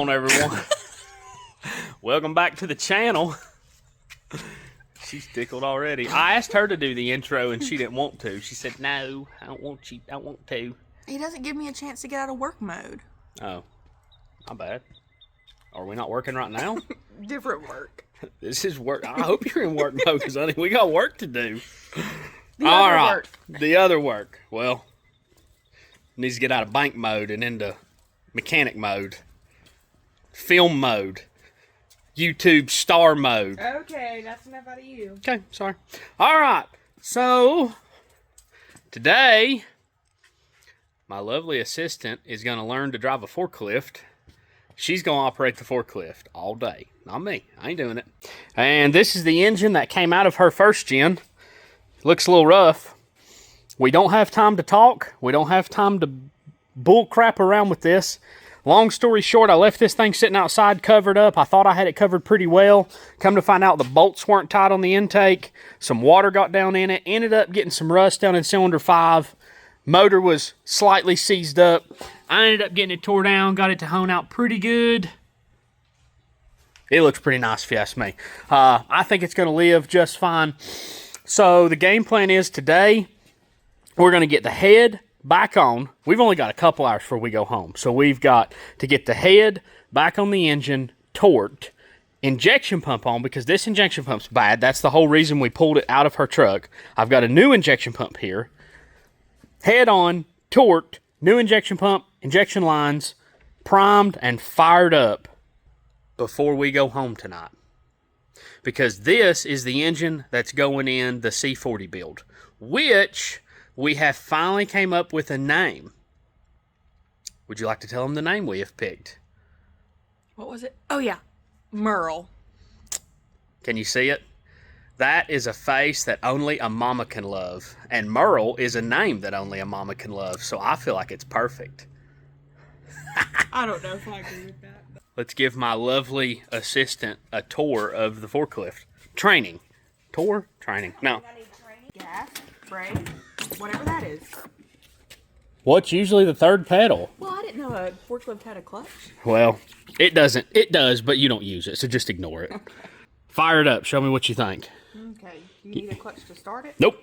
on, everyone? Welcome back to the channel. She's tickled already. I asked her to do the intro and she didn't want to. She said, no, I don't want to. He doesn't give me a chance to get out of work mode. Oh, not bad. Are we not working right now? Different work. This is work. I hope you're in work mode, because honey, we got work to do. The other work. Well, needs to get out of bank mode and into mechanic mode, film mode, YouTube star mode. Okay, that's enough out of you. Okay, sorry. All right, so today my lovely assistant is going to learn to drive a forklift. She's going to operate the forklift all day. Not me. I ain't doing it. And this is the engine that came out of her first gen. Looks a little rough. We don't have time to talk. We don't have time to bull crap around with this. Long story short, I left this thing sitting outside covered up. I thought I had it covered pretty well. Come to find out the bolts weren't tight on the intake. Some water got down in it. Ended up getting some rust down in cylinder 5. Motor was slightly seized up. I ended up getting it tore down. Got it to hone out pretty good. It looks pretty nice if you ask me. I think it's going to live just fine. So the game plan is today we're going to get the head back on. We've only got a couple hours before we go home. So we've got to get the head back on the engine, torqued, injection pump on, because this injection pump's bad. That's the whole reason we pulled it out of her truck. I've got a new injection pump here. Head on, torqued, new injection pump, injection lines, primed and fired up before we go home tonight. Because this is the engine that's going in the C40 build, which we have finally came up with a name. Would you like to tell them the name we have picked? What was it? Oh, yeah. Merle. Can you see it? That is a face that only a mama can love. And Merle is a name that only a mama can love. So I feel like it's perfect. I don't know if I agree with that. Let's give my lovely assistant a tour of the forklift. Training. Tour? Training. No. I need training, gas, brake, whatever that is. What's usually the third pedal? Well, I didn't know a forklift had a clutch. Well, it doesn't. It does, but you don't use it, so just ignore it. Fire it up. Show me what you think. Okay. You need a clutch to start it? Nope.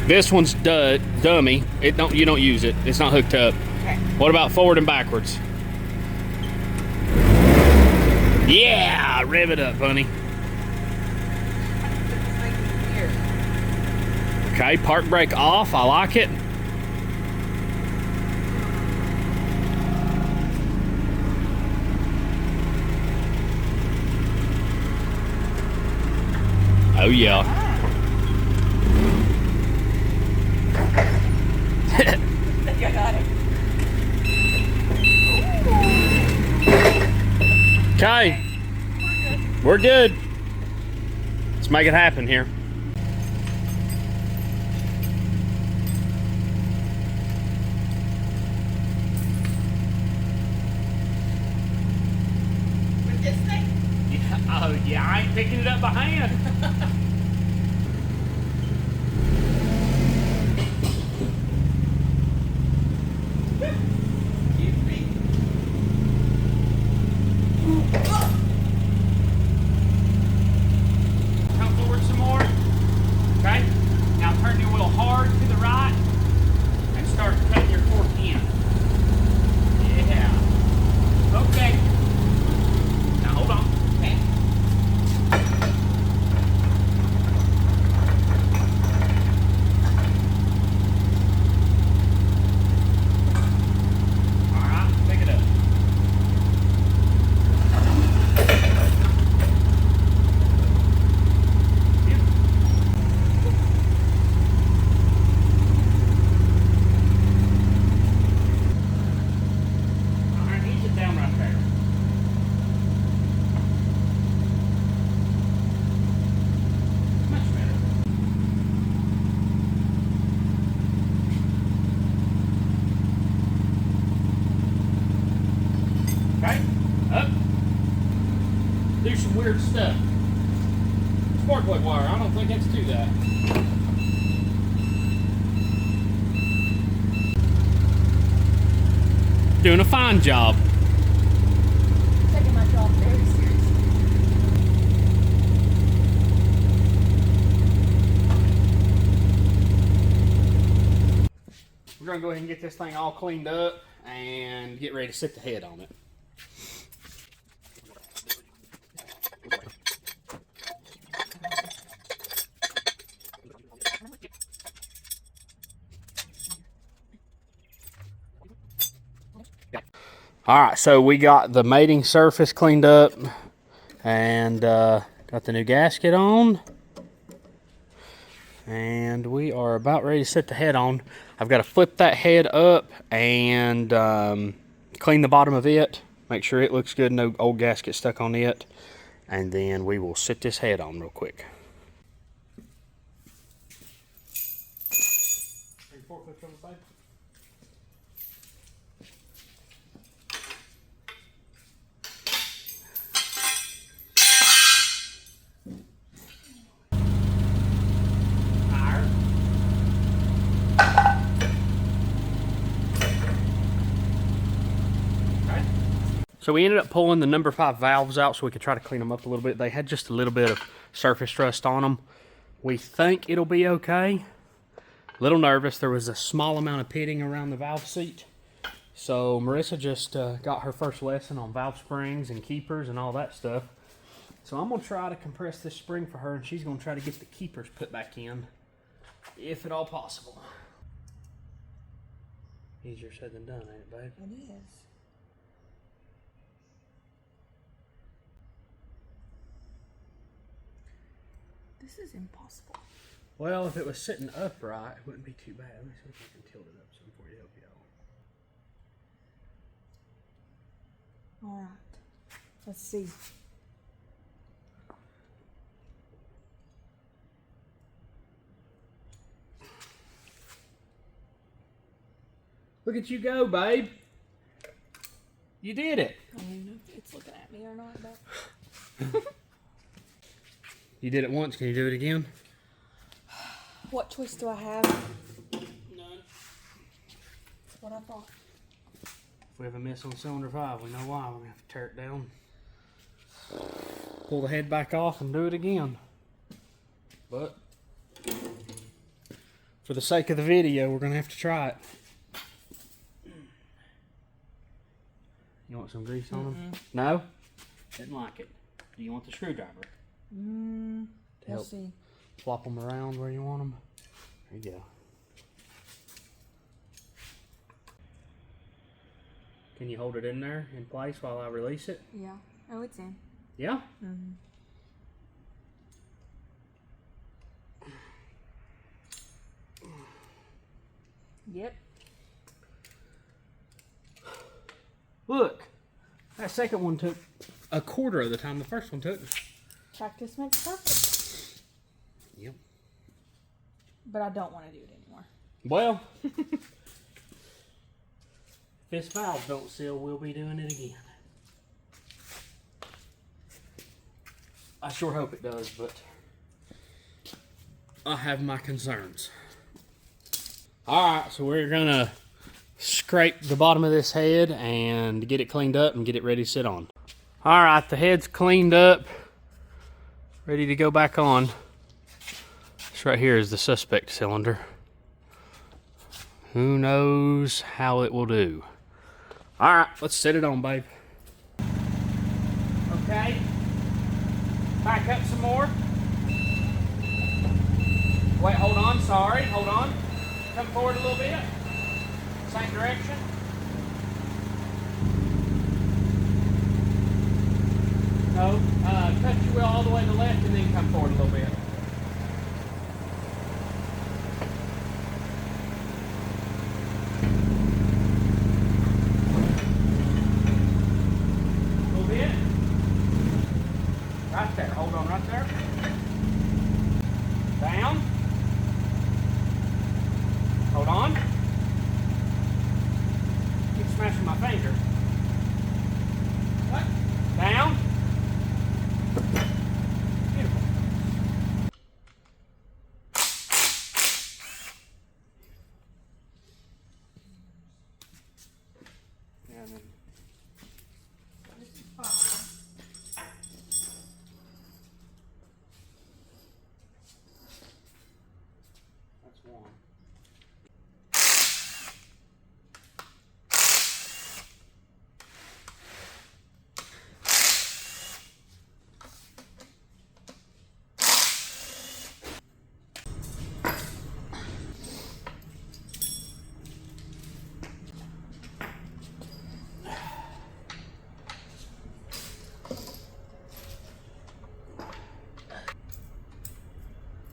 This one's dummy. You don't use it. It's not hooked up. Okay. What about forward and backwards? Yeah, rev it up, honey. Okay, park brake off. I like it. Oh yeah. I got it. Okay. We're good. Let's make it happen here. With this thing? Yeah, oh yeah, I ain't picking it up by hand. Come forward some more. Okay? Now turn your wheel hard to the right and start cutting your fork in. Yeah. Okay. Now hold on. Okay. weird stuff. Spark plug wire, I don't think that's to that. Doing a fine job. Taking my job very seriously. We're gonna go ahead and get this thing all cleaned up and get ready to set the head on it. Alright, so we got the mating surface cleaned up and got the new gasket on. And we are about ready to set the head on. I've got to flip that head up and clean the bottom of it. Make sure it looks good, no old gasket stuck on it. And then we will set this head on real quick. So we ended up pulling the number 5 valves out so we could try to clean them up a little bit. They had just a little bit of surface rust on them. We think it'll be okay. A little nervous. There was a small amount of pitting around the valve seat. So Marissa just got her first lesson on valve springs and keepers and all that stuff. So I'm going to try to compress this spring for her, and she's going to try to get the keepers put back in, if at all possible. Easier said than done, ain't it, babe? It is. This is impossible. Well, if it was sitting upright, it wouldn't be too bad. Let me see if I can tilt it up some for you, help you out. All right. Let's see. Look at you go, babe. You did it. I don't even know if it's looking at me or not, but... You did it once. Can you do it again? What choice do I have? None. That's what I thought. If we have a miss on cylinder 5, we know why. We're going to have to tear it down. Pull the head back off and do it again. But for the sake of the video, we're going to have to try it. You want some grease on them? No? Didn't like it. Do you want the screwdriver? We'll see. Flop them around where you want them. There you go. Can you hold it in there in place while I release it? Yeah. Oh, it's in. Yeah? Mm-hmm. Yep. Look, that second one took a quarter of the time the first one took. Practice makes perfect. Yep. But I don't want to do it anymore. Well, if this valve don't seal, we'll be doing it again. I sure hope it does, but I have my concerns. Alright, so we're gonna scrape the bottom of this head and get it cleaned up and get it ready to sit on. Alright, the head's cleaned up, ready to go back on. This right here is the suspect cylinder. Who knows how it will do. Alright, let's set it on, babe. Okay. Back up some more. Wait, hold on, sorry, hold on. Come forward a little bit. Same direction. No, touch your wheel all the way to the left and then come forward a little bit. A little bit. Right there, hold on right there. Down. Hold on. Keep smashing my finger. What? Down.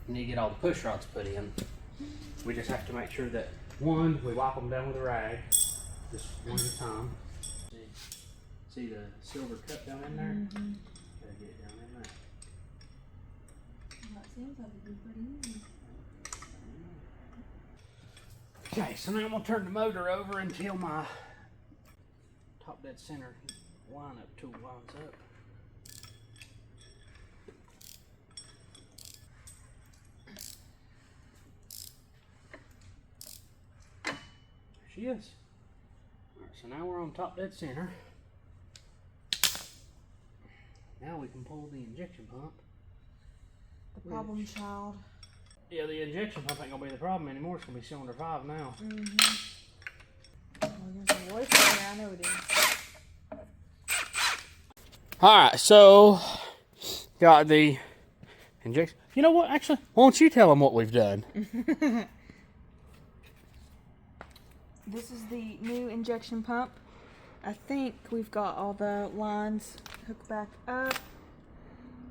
You need to get all the push rods put in. We just have to make sure that, one, we wipe them down with a rag, just one at a time. See the silver cut down in there? Mm-hmm. Gotta get it down in there. That seems like it'd be pretty easy. Okay, so now I'm gonna turn the motor over until my top dead center line-up tool lines up. There she is. Alright, so now we're on top dead center. Now we can pull the injection pump. The problem child. Yeah, the injection pump ain't gonna be the problem anymore. It's gonna be cylinder 5 now. Well, there's a voice in there. I know it is. Alright, so got the injection. You know what? Actually, why don't you tell them what we've done? This is the new injection pump. I think we've got all the lines hooked back up.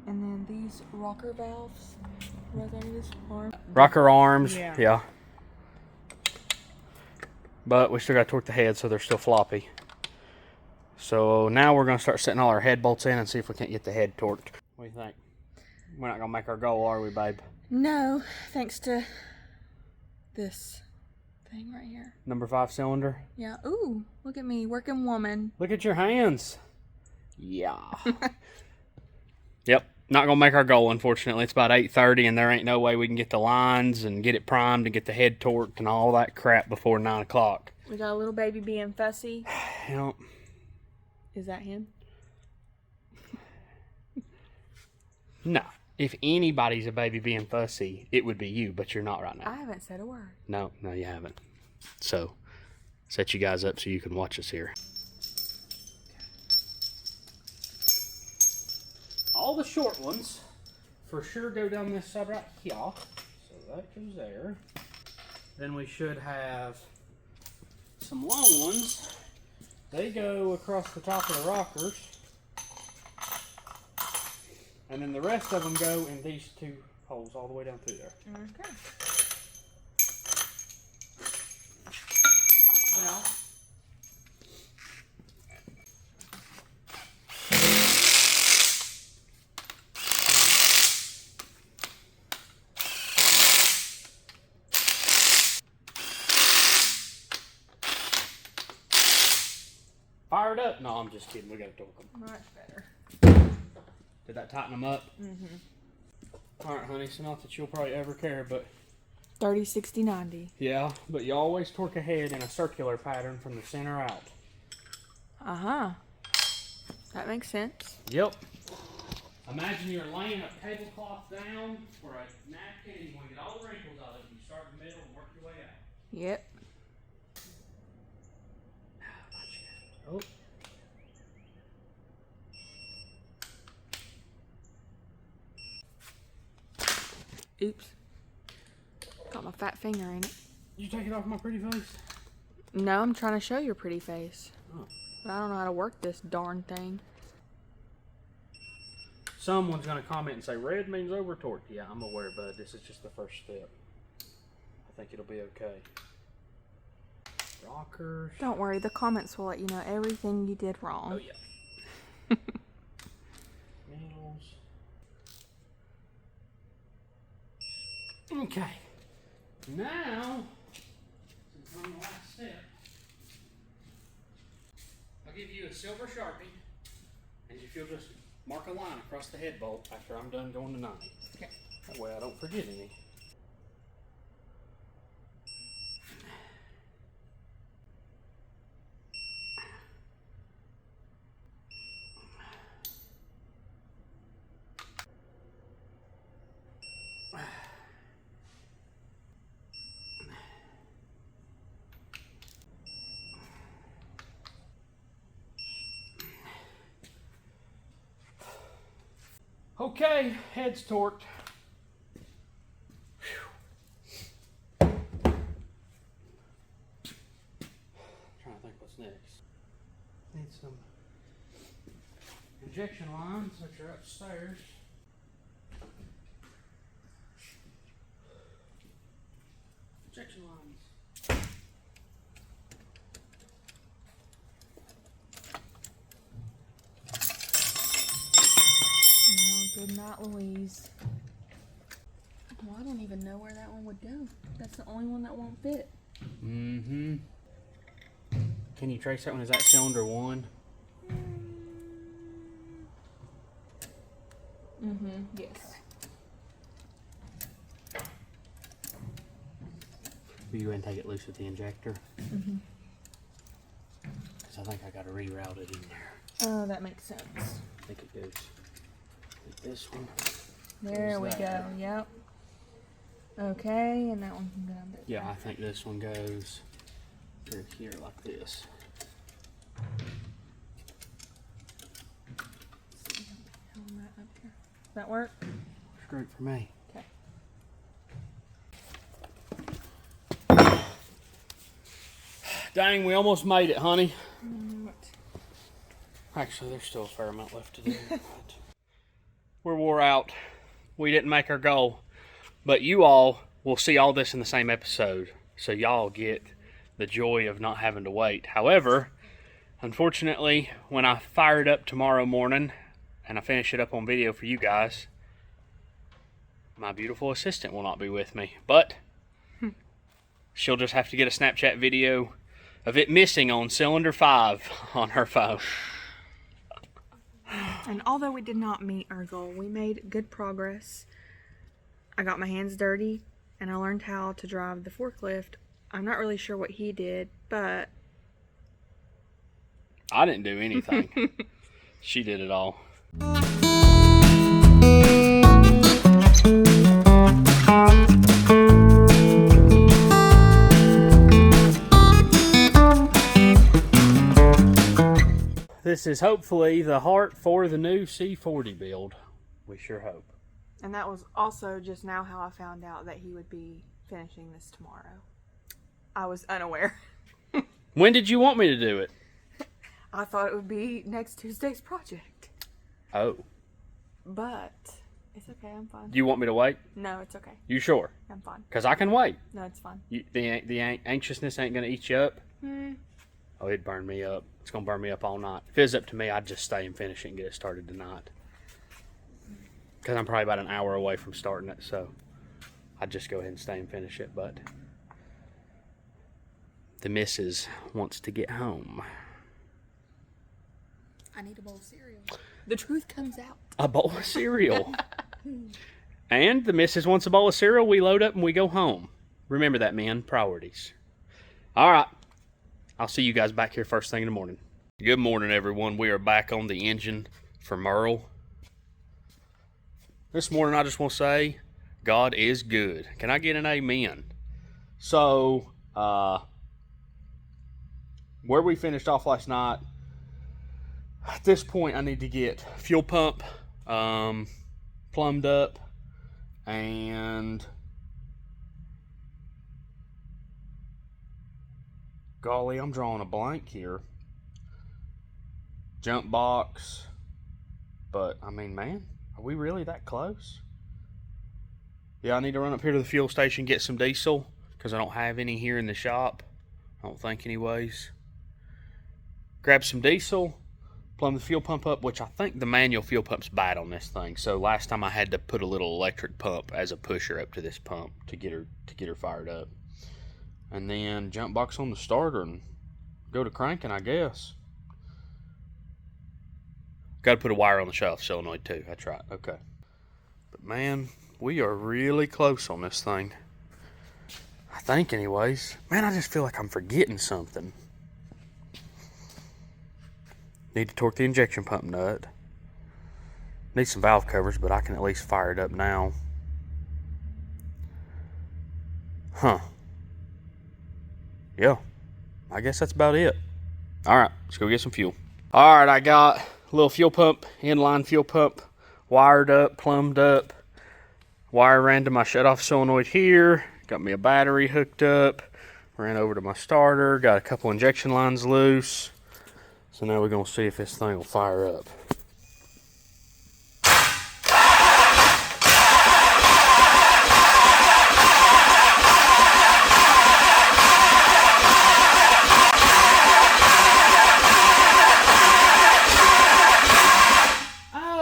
And then these rocker valves. What are these for? Rocker arms, Yeah. yeah. But we still got to torque the head so they're still floppy. So now we're going to start setting all our head bolts in and see if we can't get the head torqued. What do you think? We're not going to make our goal, are we, babe? No, thanks to this thing right here. Number 5 cylinder. Yeah. Ooh, look at me, working woman. Look at your hands. Yeah. Yep. Not going to make our goal, unfortunately. It's about 8:30 and there ain't no way we can get the lines and get it primed and get the head torqued and all that crap before 9 o'clock. We got a little baby being fussy. You know, Is that him? no. If anybody's a baby being fussy, it would be you, but you're not right now. I haven't said a word. No, you haven't. So, set you guys up so you can watch us here. All the short ones for sure go down this side right here. So that goes there. Then we should have some long ones. They go across the top of the rockers. And then the rest of them go in these 2 holes all the way down through there. Okay. Well. Fired up? No, I'm just kidding. We gotta torque them. Much better. Did that tighten them up? Mm-hmm. Alright, honey, so not that you'll probably ever care, but 30, 60, 90. yeah, but you always torque ahead in a circular pattern from the center out. Uh-huh. That makes sense. Yep. Imagine you're laying a tablecloth down for a napkin and you want to get all the wrinkles out of it. You start in the middle and work your way out. Yep. Oh. Oops. Got my fat finger in it. Did you take it off my pretty face? No, I'm trying to show your pretty face. Oh. But I don't know how to work this darn thing. Someone's going to comment and say, red means over torqued. Yeah, I'm aware, bud. This is just the first step. I think it'll be okay. Rockers. Don't worry, the comments will let you know everything you did wrong. Oh, yeah. Needles. Okay. Now, since we're on the last step, I'll give you a silver Sharpie, and if you'll just mark a line across the head bolt after I'm done going to 90. Okay. That way I don't forget any. Okay, head's torqued. Trying to think what's next. Need some injection lines, which are upstairs. hot Louise. Well, I don't even know where that one would go. That's the only one that won't fit. Mm-hmm. Can you trace that one? Is that cylinder 1? Mm-hmm, yes. Will you go ahead and take it loose with the injector? Mm-hmm. Because I think I got to reroute it in there. Oh, that makes sense. I think it goes like this one. There we go, yep. Okay, and that one can go under. Yeah, I think this one goes through here like this. Does that work? It's great for me. Okay. Dang, we almost made it, honey. Actually, there's still a fair amount left to do. We're wore out. We didn't make our goal. But you all will see all this in the same episode. So y'all get the joy of not having to wait. However, unfortunately, when I fire it up tomorrow morning and I finish it up on video for you guys, my beautiful assistant will not be with me. But she'll just have to get a Snapchat video of it missing on cylinder 5 on her phone. And although we did not meet our goal, we made good progress. I got my hands dirty and I learned how to drive the forklift. I'm not really sure what he did, but I didn't do anything. She did it all. This is hopefully the heart for the new C40 build. We sure hope. And that was also just now how I found out that he would be finishing this tomorrow. I was unaware. When did you want me to do it? I thought it would be next Tuesday's project. Oh. But it's okay, I'm fine. Do you want me to wait? No, it's okay. You sure? I'm fine. Because I can wait. No, it's fine. The anxiousness ain't going to eat you up? Oh, it'd burn me up. It's going to burn me up all night. If it was up to me, I'd just stay and finish it and get it started tonight. Because I'm probably about an hour away from starting it, so I'd just go ahead and stay and finish it. But the missus wants to get home. I need a bowl of cereal. The truth comes out. A bowl of cereal. And the missus wants a bowl of cereal. We load up and we go home. Remember that, man. Priorities. All right. I'll see you guys back here first thing in the morning. Good morning, everyone. We are back on the engine for Merle. This morning, I just want to say, God is good. Can I get an amen? So, where we finished off last night, at this point, I need to get fuel pump plumbed up and golly, I'm drawing a blank here. Jump box. But, I mean, man, are we really that close? Yeah, I need to run up here to the fuel station, get some diesel, because I don't have any here in the shop. I don't think anyways. Grab some diesel, plumb the fuel pump up, which I think the manual fuel pump's bad on this thing. So last time I had to put a little electric pump as a pusher up to this pump to get her fired up. And then jump box on the starter and go to cranking, I guess. Got to put a wire on the shaft solenoid too. That's right. Okay. But man, we are really close on this thing. I think anyways. Man, I just feel like I'm forgetting something. Need to torque the injection pump nut. Need some valve covers, but I can at least fire it up now. Huh. Yeah, I guess that's about it. All right, let's go get some fuel. All right, I got a little fuel pump, inline fuel pump, wired up, plumbed up. Wire ran to my shut-off solenoid here. Got me a battery hooked up. Ran over to my starter. Got a couple injection lines loose. So now we're going to see if this thing will fire up.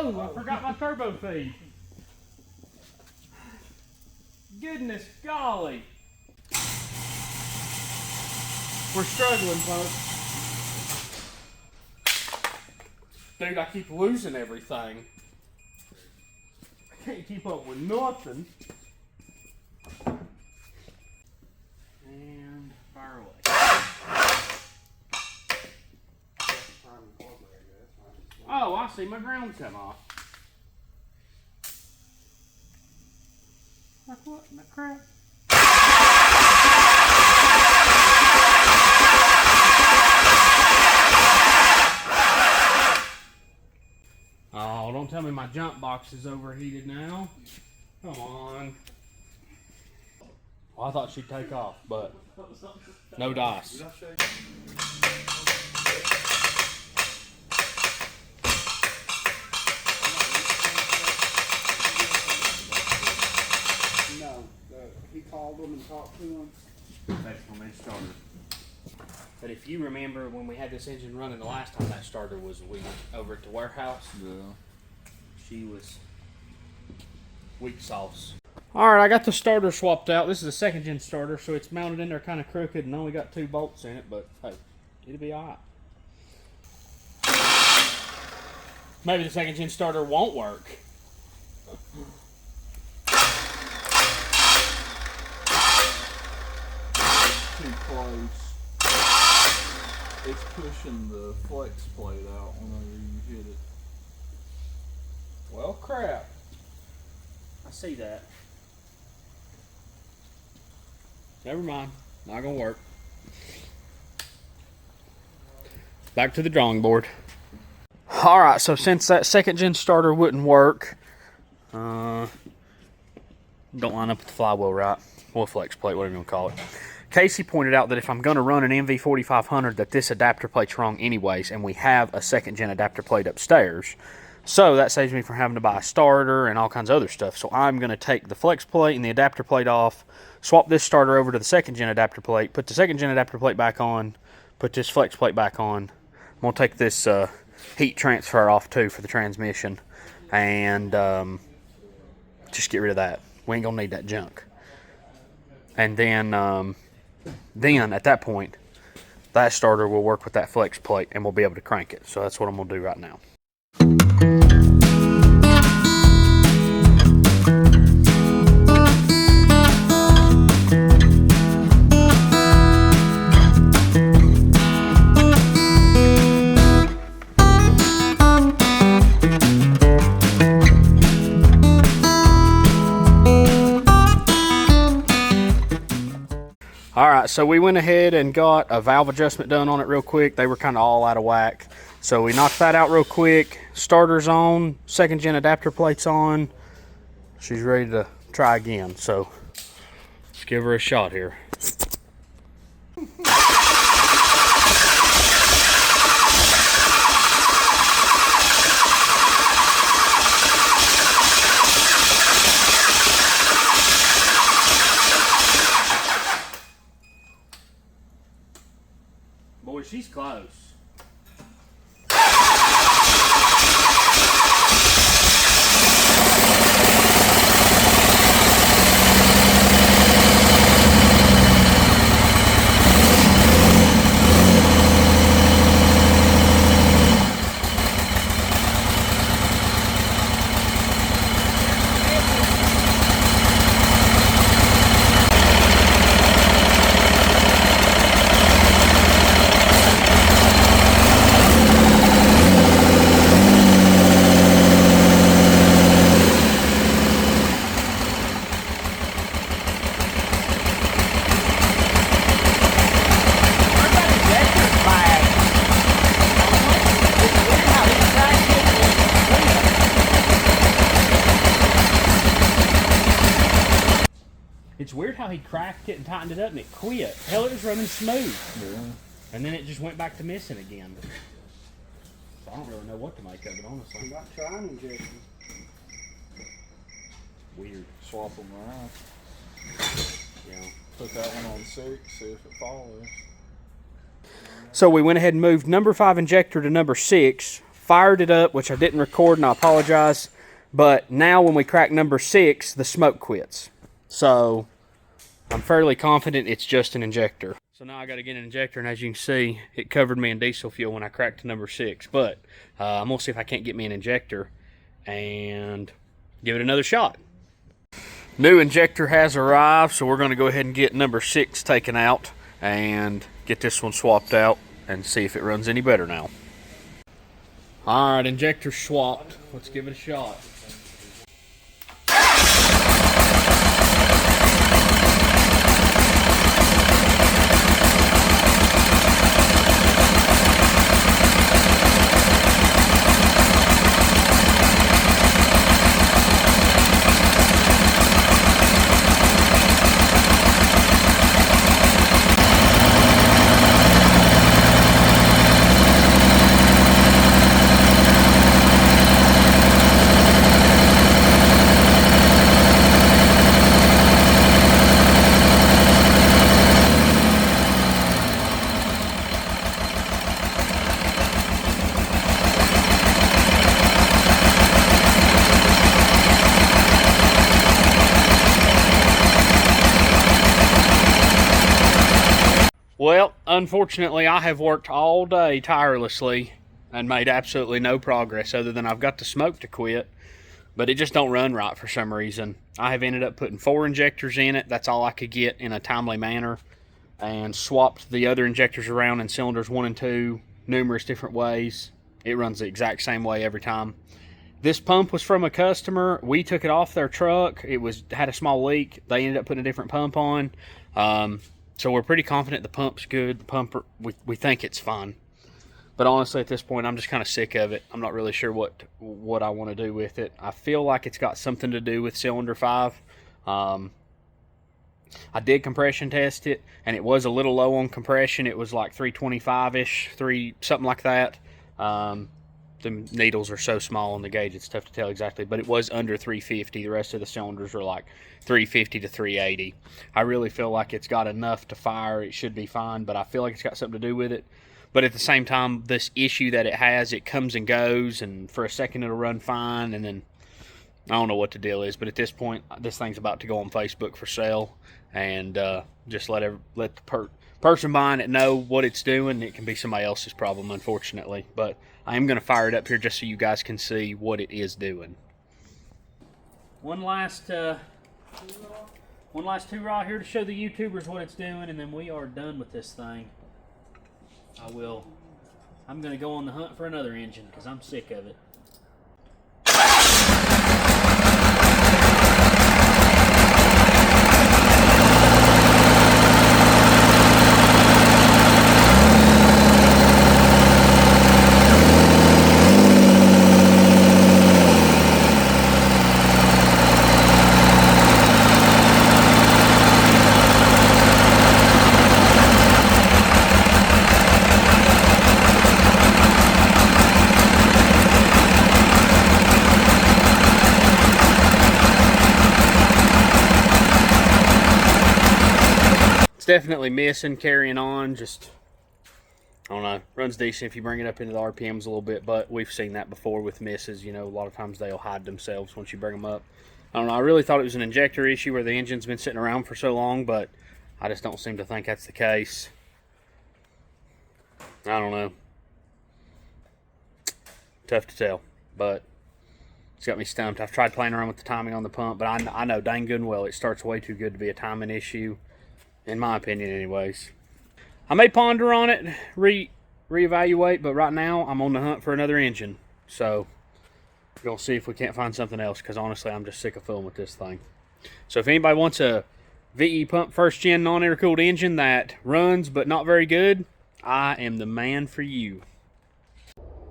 Oh, I forgot my turbo feed. Goodness golly. We're struggling, folks. Dude, I keep losing everything. I can't keep up with nothing. And fire away. Oh, I see my ground come off. Like what in the crap? Oh, don't tell me my jump box is overheated now. Come on. Well, I thought she'd take off, but no dice. No, he called them and talked to them. That's when they started. But if you remember when we had this engine running the last time that starter was weak over at the warehouse, Yeah. she was weak sauce. Alright, I got the starter swapped out. This is a second gen starter, so it's mounted in there kind of crooked and only got 2 bolts in it, but hey, it'll be alright. Maybe the second gen starter won't work. Too close. It's pushing the flex plate out whenever you hit it. Well, crap. I see that. Never mind. Not gonna work. Back to the drawing board. Alright, so since that second gen starter wouldn't work, don't line up with the flywheel right, or flex plate, whatever you want to call it. Casey pointed out that if I'm going to run an MV4500 that this adapter plate's wrong anyways, and we have a second gen adapter plate upstairs. So that saves me from having to buy a starter and all kinds of other stuff. So I'm going to take the flex plate and the adapter plate off, swap this starter over to the second gen adapter plate, put the second gen adapter plate back on, put this flex plate back on. I'm going to take this heat transfer off too for the transmission, and just get rid of that. We ain't going to need that junk. And then at that point, that starter will work with that flex plate and we'll be able to crank it. So that's what I'm going to do right now. Alright, so we went ahead and got a valve adjustment done on it real quick. They were kind of all out of whack. So we knocked that out real quick. Starter's on, second gen adapter plate's on. She's ready to try again. So let's give her a shot here. Boy, she's close. It's weird how he cracked it and tightened it up and it quit. Hell, it was running smooth. Yeah. And then it just went back to missing again. So I don't really know what to make of it, honestly. I'm not trying injection. Weird. Swap them around. Yeah. Put that one on 6, see if it follows. So we went ahead and moved number 5 injector to number 6, fired it up, which I didn't record and I apologize. But now when we crack number 6, the smoke quits. So I'm fairly confident it's just an injector. So now I got to get an injector, and as you can see, it covered me in diesel fuel when I cracked to number 6. But I'm going to see if I can't get me an injector and give it another shot. New injector has arrived, so we're going to go ahead and get number 6 taken out and get this one swapped out and see if it runs any better now. All right, injector swapped. Let's give it a shot. Well, unfortunately, I have worked all day tirelessly and made absolutely no progress other than I've got the smoke to quit, but it just don't run right for some reason. I have ended up putting 4 injectors in it. That's all I could get in a timely manner, and swapped the other injectors around in cylinders 1 and 2 numerous different ways. It runs the exact same way every time. This pump was from a customer. We took it off their truck. It had a small leak. They ended up putting a different pump on. So we're pretty confident the pump's good. The pump, we think it's fine. But honestly, at this point, I'm just kind of sick of it. I'm not really sure what I want to do with it. I feel like it's got something to do with cylinder 5. I did compression test it, and it was a little low on compression. It was like 325-ish, something like that. The needles are so small on the gauge, it's tough to tell exactly, but it was under 350. The rest of the cylinders were like 350 to 380. I really feel like it's got enough to fire. It should be fine, but I feel like it's got something to do with it. But at the same time, this issue that it has, it comes and goes, and for a second it'll run fine, and then I don't know what the deal is. But at this point, this thing's about to go on Facebook for sale, and just let the person buying it know what it's doing. It can be somebody else's problem, unfortunately, but I am going to fire it up here just so you guys can see what it is doing. One last hoorah here to show the YouTubers what it's doing, and then we are done with this thing. I'm going to go on the hunt for another engine because I'm sick of it. It's definitely missing, carrying on, just, I don't know, runs decent if you bring it up into the RPMs a little bit, but we've seen that before with misses. You know, a lot of times they'll hide themselves once you bring them up. I don't know, I really thought it was an injector issue where the engine's been sitting around for so long, but I just don't seem to think that's the case. I don't know. Tough to tell, but it's got me stumped. I've tried playing around with the timing on the pump, but I know dang good and well it starts way too good to be a timing issue. In my opinion, anyways. I may ponder on it, reevaluate, but right now I'm on the hunt for another engine. So we're going to see if we can't find something else, because honestly, I'm just sick of fooling with this thing. So if anybody wants a VE pump first gen non-intercooled engine that runs but not very good, I am the man for you.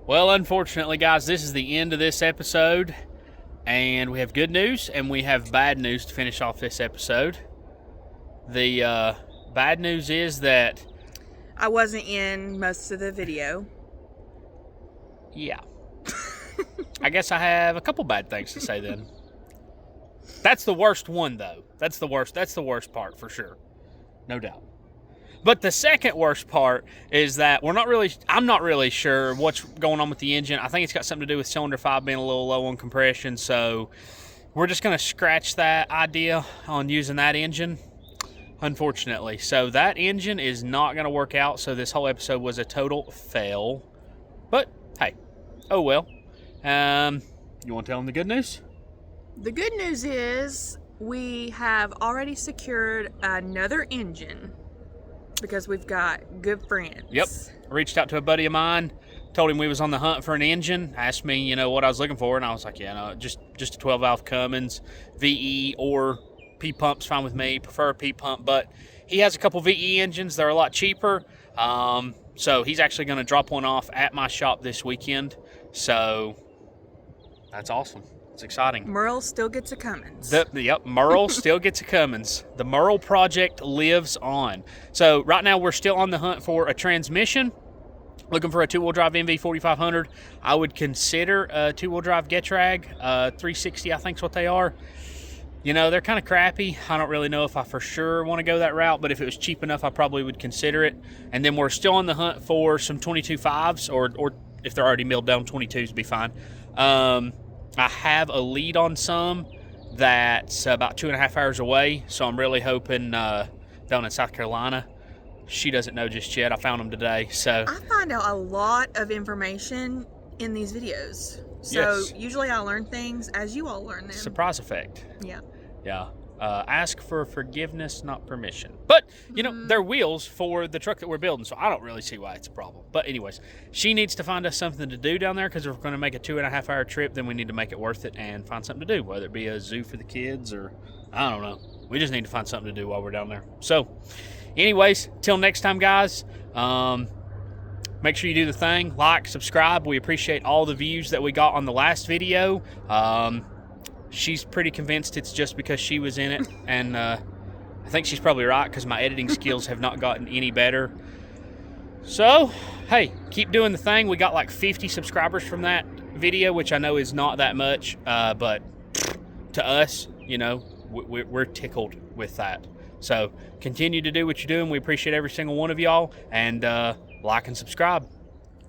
Well, unfortunately, guys, this is the end of this episode. And we have good news and we have bad news to finish off this episode. The bad news is that I wasn't in most of the video. Yeah. I guess I have a couple bad things to say then. That's the worst one, though. That's the worst part for sure. No doubt. But the second worst part is that I'm not really sure what's going on with the engine. I think it's got something to do with cylinder 5 being a little low on compression, so we're just going to scratch that idea on using that engine, unfortunately. So that engine is not going to work out, so this whole episode was a total fail. But, hey, oh well. You want to tell them the good news? The good news is we have already secured another engine because we've got good friends. Yep. I reached out to a buddy of mine, told him we was on the hunt for an engine, asked me, what I was looking for, and I was like, yeah, no, just a 12-valve Cummins, VE or P-pump's fine with me, prefer a P-pump, but he has a couple VE engines. They're a lot cheaper, so he's actually going to drop one off at my shop this weekend, so that's awesome. It's exciting. Merle still gets a Cummins. Yep, Merle still gets a Cummins. The Merle project lives on. So right now we're still on the hunt for a transmission. Looking for a two-wheel drive MV 4500. I would consider a two-wheel drive Getrag 360. I think is what they are. They're kind of crappy. I don't really know if I for sure want to go that route, but if it was cheap enough, I probably would consider it. And then we're still on the hunt for some 22.5s, or if they're already milled down, 22s would be fine. I have a lead on some that's about 2.5 hours away, so I'm really hoping down in South Carolina. She doesn't know just yet. I found them today. So I find out a lot of information in these videos. So yes. Usually I learn things as you all learn them. Surprise effect. Yeah. Yeah. Ask for forgiveness, not permission. But, they're wheels for the truck that we're building, so I don't really see why it's a problem. But anyways, she needs to find us something to do down there, because if we're going to make a 2.5 hour trip, then we need to make it worth it and find something to do, whether it be a zoo for the kids or, I don't know. We just need to find something to do while we're down there. So, anyways, till next time, guys, make sure you do the thing. Like, subscribe. We appreciate all the views that we got on the last video. She's pretty convinced it's just because she was in it, and I think she's probably right, because my editing skills have not gotten any better. So, hey, keep doing the thing. We got like 50 subscribers from that video, which I know is not that much, but to us, we're tickled with that. So, continue to do what you're doing. We appreciate every single one of y'all, and like and subscribe.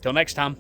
Till next time.